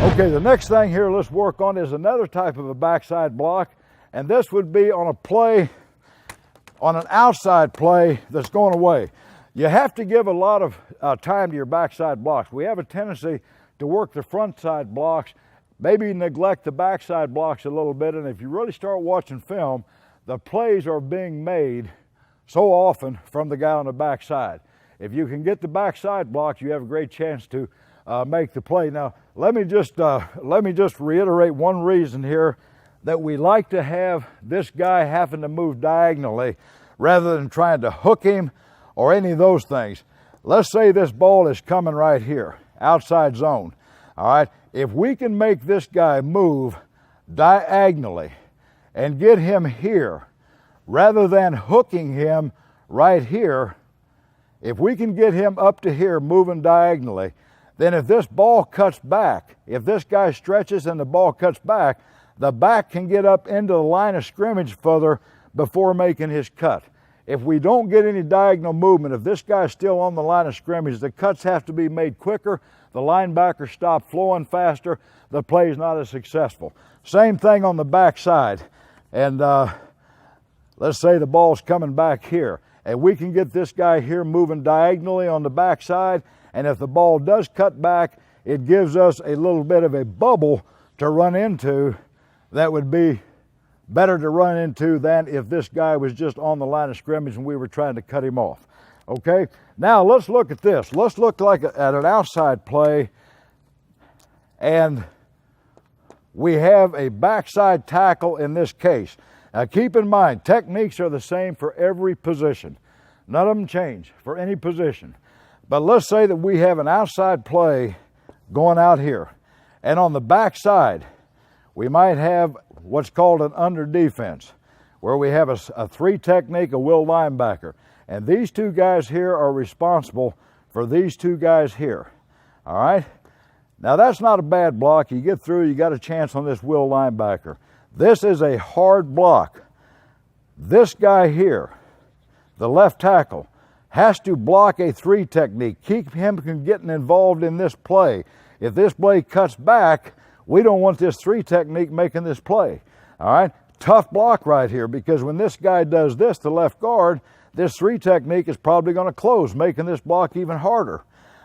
Okay, the next thing here let's work on is another type of a backside block, and this would be on a play, on an outside play that's going away. You have to give a lot of time to your backside blocks. We have a tendency to work the front side blocks, maybe neglect the backside blocks a little bit, and if you really start watching film, the plays are being made so often from the guy on the backside. If you can get the backside blocks, you have a great chance to make the play. Now, let me just reiterate one reason here that we like to have this guy having to move diagonally rather than trying to hook him or any of those things. Let's say this ball is coming right here, outside zone. All right, if we can make this guy move diagonally and get him here rather than hooking him right here, if we can get him up to here moving diagonally, then if this ball cuts back, if this guy stretches and the ball cuts back, the back can get up into the line of scrimmage further before making his cut. If we don't get any diagonal movement, if this guy's still on the line of scrimmage, the cuts have to be made quicker, the linebackers stop flowing faster, the play is not as successful. Same thing on the backside. And let's say the ball's coming back here, and we can get this guy here moving diagonally on the backside, and if the ball does cut back, it gives us a little bit of a bubble to run into that would be better to run into than if this guy was just on the line of scrimmage and we were trying to cut him off. Okay, now let's look at this. Let's look at an outside play, and we have a backside tackle in this case. Now keep in mind, techniques are the same for every position. None of them change for any position. But let's say that we have an outside play going out here, and on the backside, we might have what's called an under defense, where we have a three technique, a will linebacker. And these two guys here are responsible for these two guys here. All right? Now that's not a bad block. You get through, you got a chance on this will linebacker. This is a hard block. This guy here, the left tackle, has to block a three technique. Keep him from getting involved in this play. If this play cuts back, we don't want this three technique making this play. All right? Tough block right here, because when this guy does this, the left guard, this three technique is probably going to close, making this block even harder.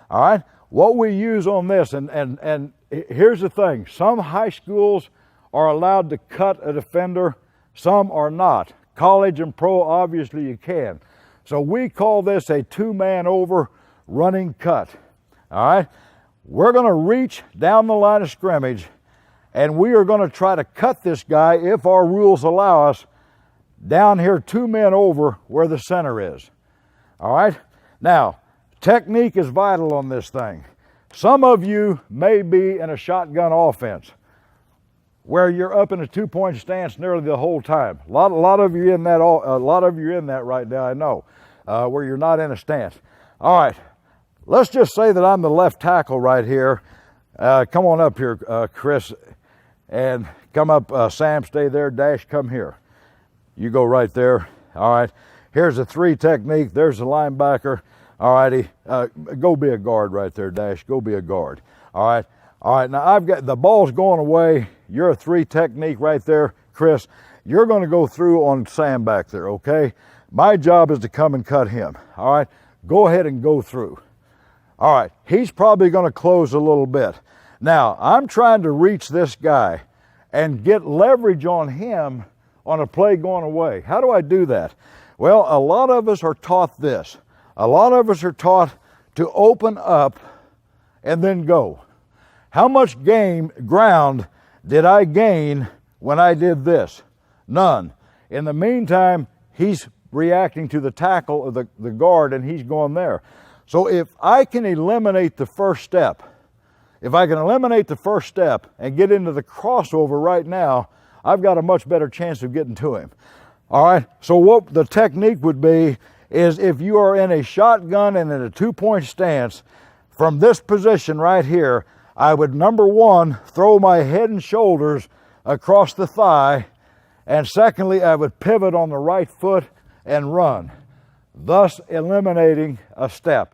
All right? What we use on this, and here's the thing. Some high schools are allowed to cut a defender. Some are not. College and pro, obviously you can. So we call this a two-man over running cut. All right? We're going to reach down the line of scrimmage, and we are going to try to cut this guy, if our rules allow us, down here 2 men over where the center is. All right? Now, technique is vital on this thing. Some of you may be in a shotgun offense where you're up in a two-point stance nearly the whole time. A lot of you in that. A lot of you in that right now, I know, where you're not in a stance. All right. Let's just say that I'm the left tackle right here. Come on up here, Chris, and come up. Sam, stay there. Dash, come here. You go right there. All right. Here's a three technique. There's the linebacker. All righty. Go be a guard right there, Dash. Go be a guard. All right. All right. Now I've got the ball's going away. You're a three technique right there, Chris. You're going to go through on Sam back there. Okay. My job is to come and cut him. All right. Go ahead and go through. All right, he's probably going to close a little bit. Now, I'm trying to reach this guy and get leverage on him on a play going away. How do I do that? Well, a lot of us are taught this. A lot of us are taught to open up and then go. How much ground did I gain when I did this? None. In the meantime, he's reacting to the tackle of the guard, and he's going there. So if I can eliminate the first step, and get into the crossover right now, I've got a much better chance of getting to him. All right, so what the technique would be is if you are in a shotgun and in a two-point stance, from this position right here, I would, number one, throw my head and shoulders across the thigh, and secondly, I would pivot on the right foot and run, thus eliminating a step.